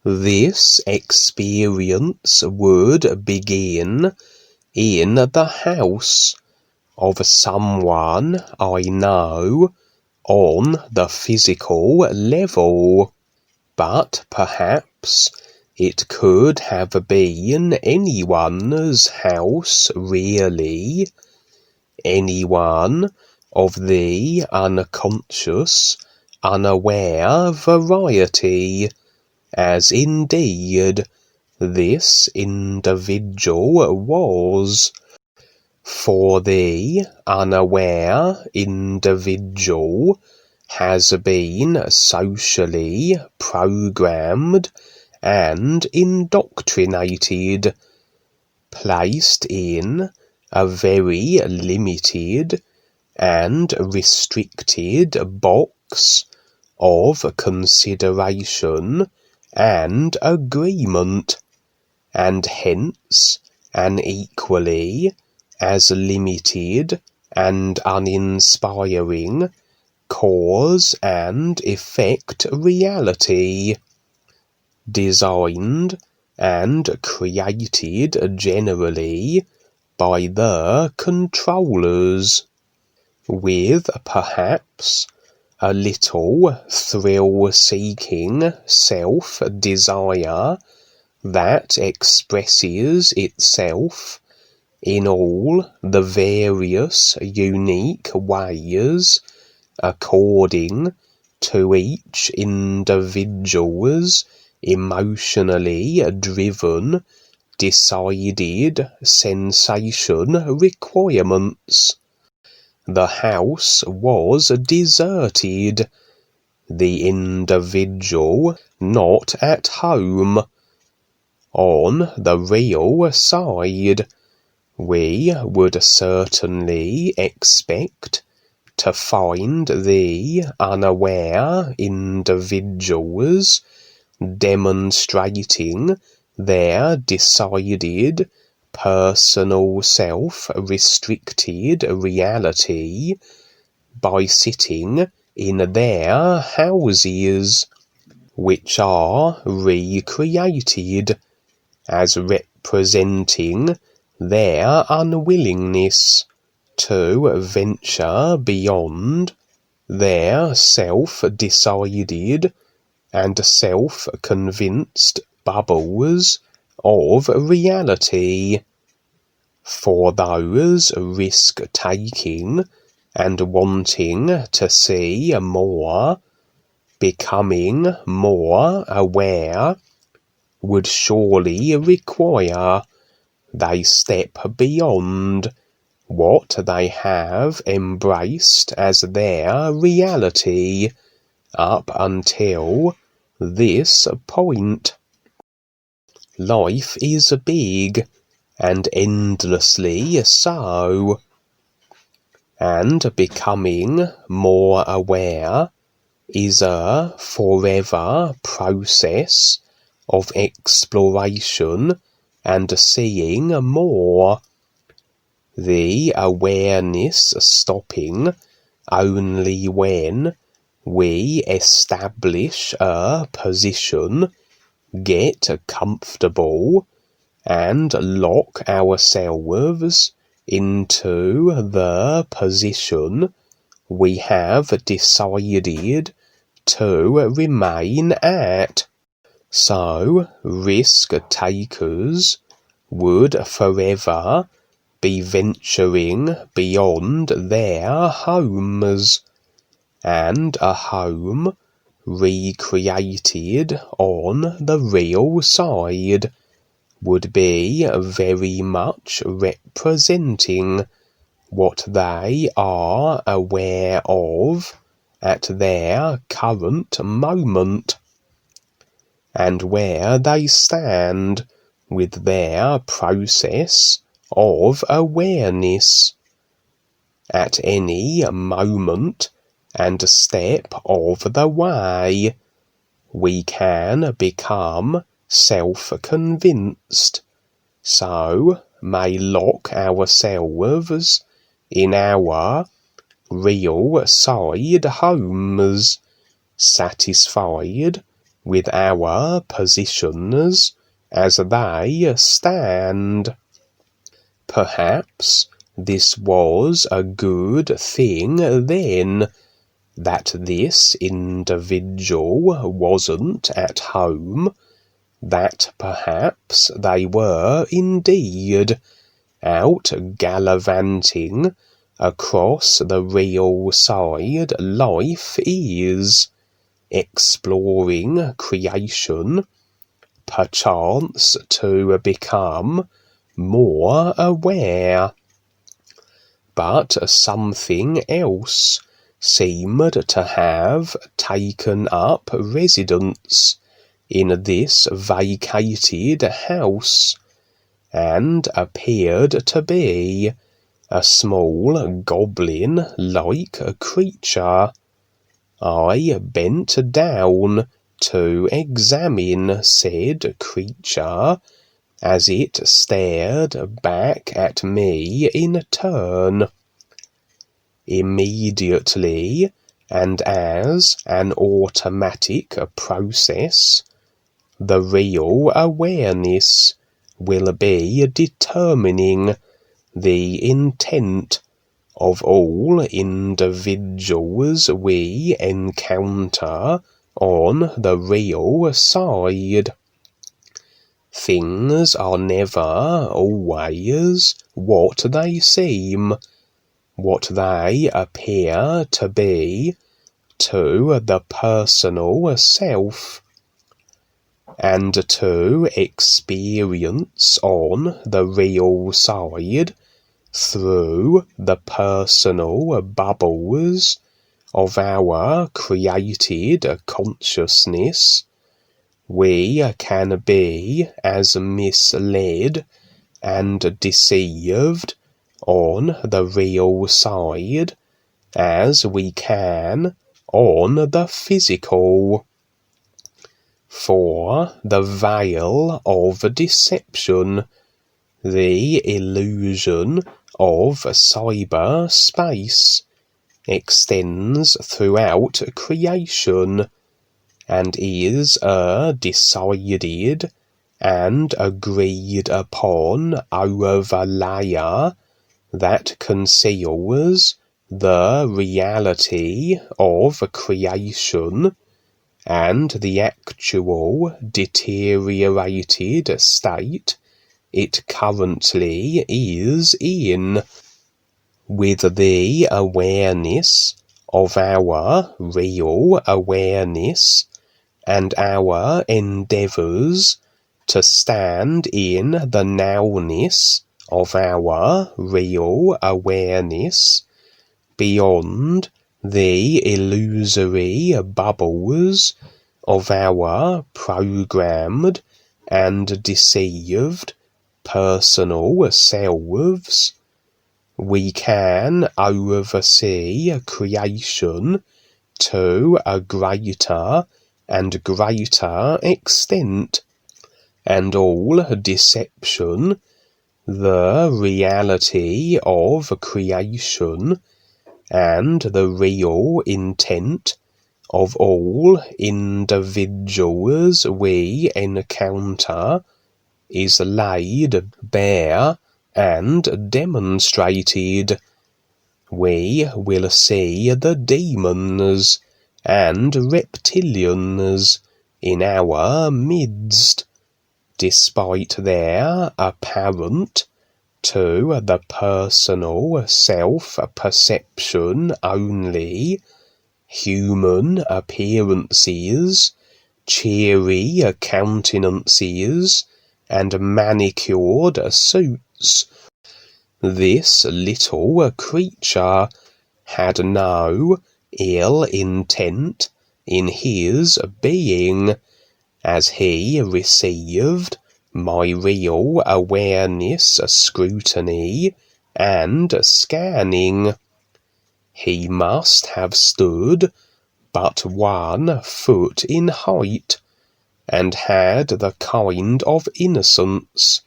This experience would begin in the house of someone I know on the physical level, but perhaps it could have been anyone's house really, anyone of the unconscious, unaware variety, as indeed this individual was. For the unaware individual has been socially programmed and indoctrinated, placed in a very limited and restricted box of consideration and agreement, and hence an equally as limited and uninspiring cause and effect reality, designed and created generally by the controllers, with perhaps a little thrill-seeking self-desire that expresses itself in all the various unique ways according to each individual's emotionally driven, decided sensation requirements. The house was deserted, the individual not at home. On the real side, we would certainly expect to find the unaware individuals demonstrating their decided personal self-restricted reality by sitting in their houses, which are recreated as representing their unwillingness to venture beyond their self-decided and self-convinced bubbles of reality. For those risk-taking and wanting to see more, becoming more aware, would surely require they step beyond what they have embraced as their reality up until this point. Life is big and endlessly so, and becoming more aware is a forever process of exploration and seeing more, the awareness stopping only when we establish a position, get comfortable, and lock ourselves into the position we have decided to remain at. So, risk-takers would forever be venturing beyond their homes, and a home recreated on the real side would be very much representing what they are aware of at their current moment, and where they stand with their process of awareness. At any moment and step of the way, we can become self-convinced, so may lock ourselves in our real side homes, satisfied with our positions as they stand. Perhaps this was a good thing then, that this individual wasn't at home, that perhaps they were indeed out gallivanting across the real side life is, exploring creation, perchance to become more aware. But something else seemed to have taken up residence in this vacated house, and appeared to be a small goblin-like creature. I bent down to examine said creature, as it stared back at me in turn. Immediately, and as an automatic process, the real awareness will be determining the intent of all individuals we encounter on the real side. Things are never always what they seem, what they appear to be to the personal self, and to experience on the real side through the personal bubbles of our created consciousness. We can be as misled and deceived on the real side as we can on the physical. For the veil of deception, the illusion of cyberspace, extends throughout creation, and is a decided and agreed upon overlayer that conceals the reality of creation and the actual deteriorated state it currently is in. With the awareness of our real awareness and our endeavours to stand in the nowness of our real awareness, beyond the illusory bubbles of our programmed and deceived personal selves, we can oversee creation to a greater and greater extent, and all deception, the reality of creation, and the real intent of all individuals we encounter, is laid bare and demonstrated. We will see the demons and reptilians in our midst, despite their apparent, to the personal self-perception only, human appearances, cheery countenances, and manicured suits. This little creature had no ill intent in his being, as he received my real awareness scrutiny and scanning. He must have stood but 1 foot in height, and had the kind of innocence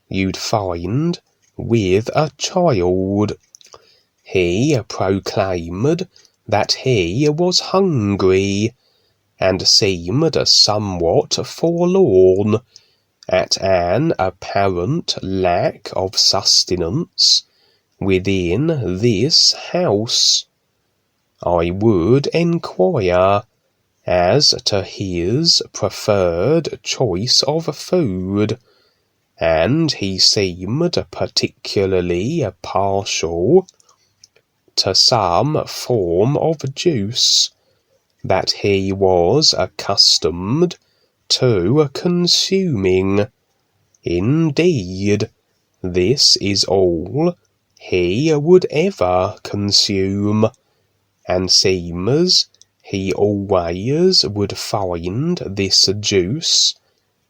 you'd find with a child. He proclaimed that he was hungry, and seemed somewhat forlorn at an apparent lack of sustenance within this house. I would enquire as to his preferred choice of food, and he seemed particularly partial to some form of juice that he was accustomed to consuming. Indeed, this is all he would ever consume, and seems he always would find this juice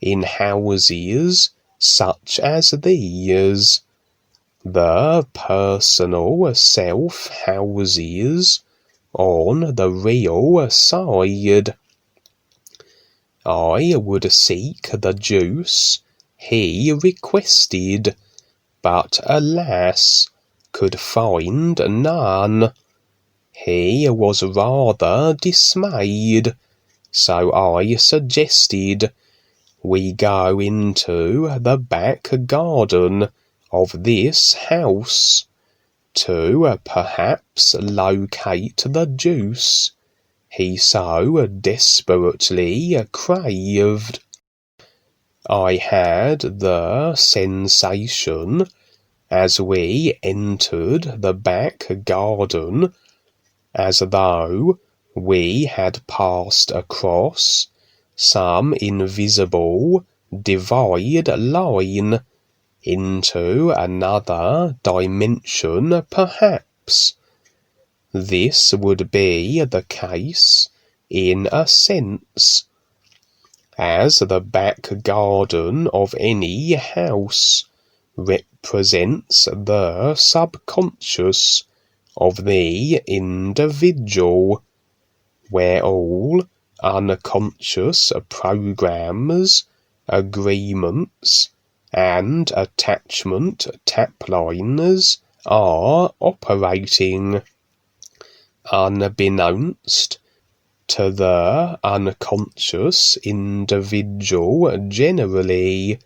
in houses such as these, the personal self-houses on the real side. I would seek the juice he requested, but alas, could find none. He was rather dismayed, so I suggested we go into the back garden of this house to perhaps locate the juice he so desperately craved. I had the sensation, as we entered the back garden, as though we had passed across some invisible divide line into another dimension, perhaps. This would be the case in a sense, as the back garden of any house represents the subconscious of the individual, where all unconscious programs, agreements, and attachment taplines are operating, unbeknownst to the unconscious individual generally.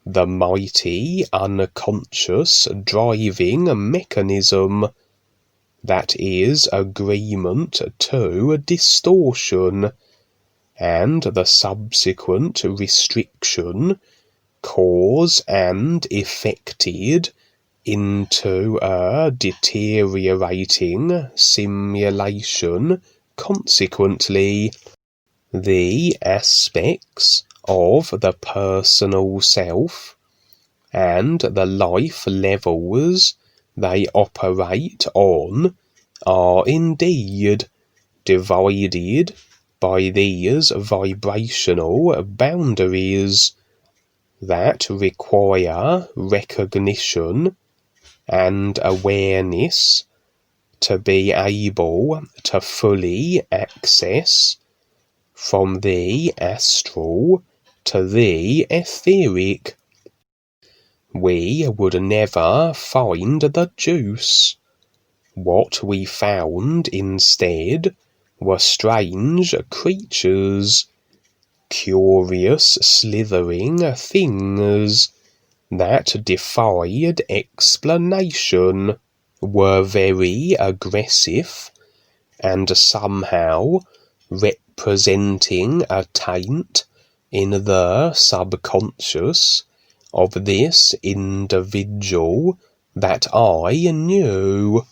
The mighty unconscious driving mechanism that is agreement to distortion, and the subsequent restriction, cause and effected into a deteriorating simulation. Consequently, the aspects of the personal self and the life levels they operate on are indeed divided by these vibrational boundaries that require recognition and awareness to be able to fully access from the astral to the etheric. We would never find the juice. What we found instead were strange creatures, curious slithering things that defied explanation, were very aggressive, and somehow representing a taint in the subconscious of this individual that I knew.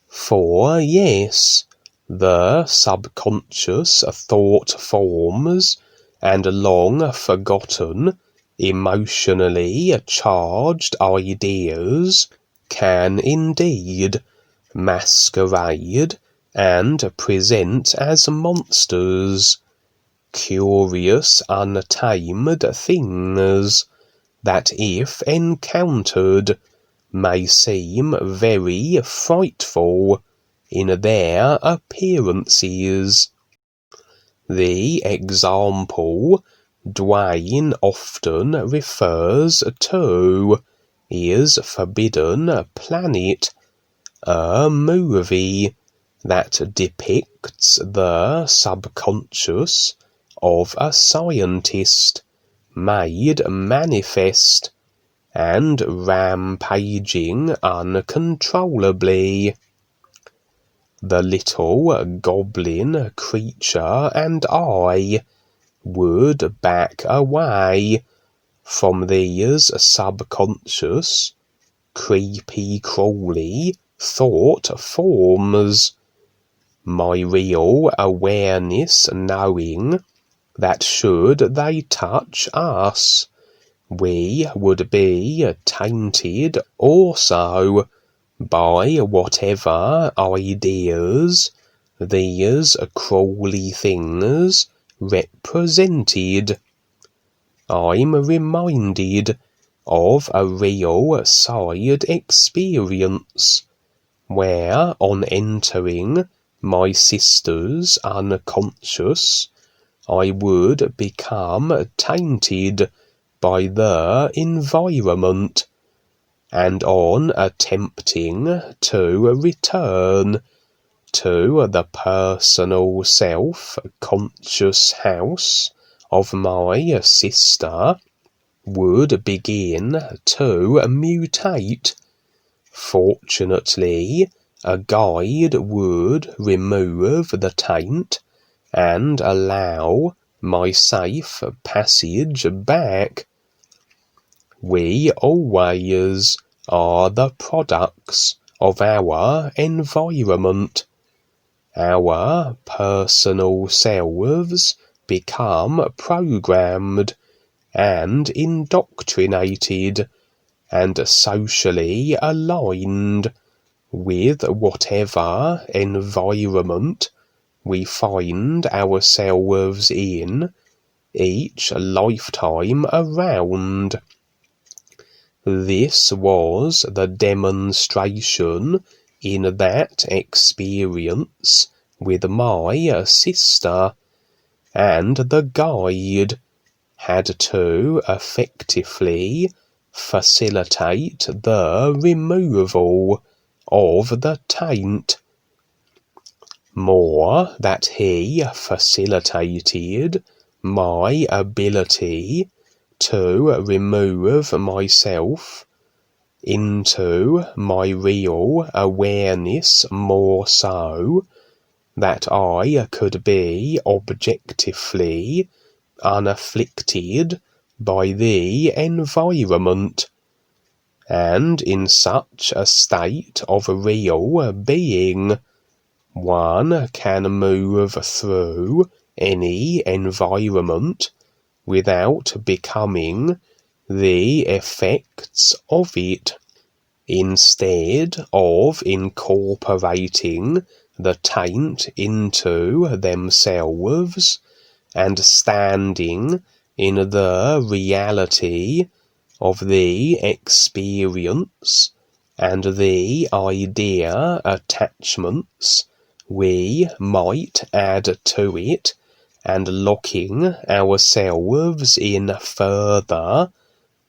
For yes, the subconscious thought forms and long forgotten, emotionally charged ideas can indeed masquerade and present as monsters, curious untamed things that if encountered may seem very frightful in their appearances. The example Duane often refers to is Forbidden Planet, a movie that depicts the subconscious of a scientist made manifest and rampaging uncontrollably. The little goblin creature and I would back away from these subconscious, creepy-crawly thought forms, my real awareness knowing that should they touch us, we would be tainted also by whatever ideas these crawly things represented. I'm reminded of a real side experience where, on entering my sister's unconscious, I would become tainted by the environment, and on attempting to return to the personal self-conscious house of my sister, would begin to mutate. Fortunately, a guide would remove the taint and allow my safe passage back. We always are the products of our environment. Our personal selves become programmed and indoctrinated and socially aligned with whatever environment we find ourselves in each lifetime around. This was the demonstration in that experience with my sister, and the guide had to effectively facilitate the removal of the taint. More that he facilitated my ability to remove myself into my real awareness, more so that I could be objectively unafflicted by the environment, and in such a state of real being, one can move through any environment without becoming the effects of it. Instead of incorporating the taint into themselves and standing in the reality of the experience and the idea attachments we might add to it, and locking ourselves in further,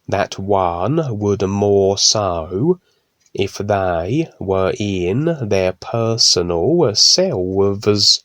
that one would more so if they were in their personal selves.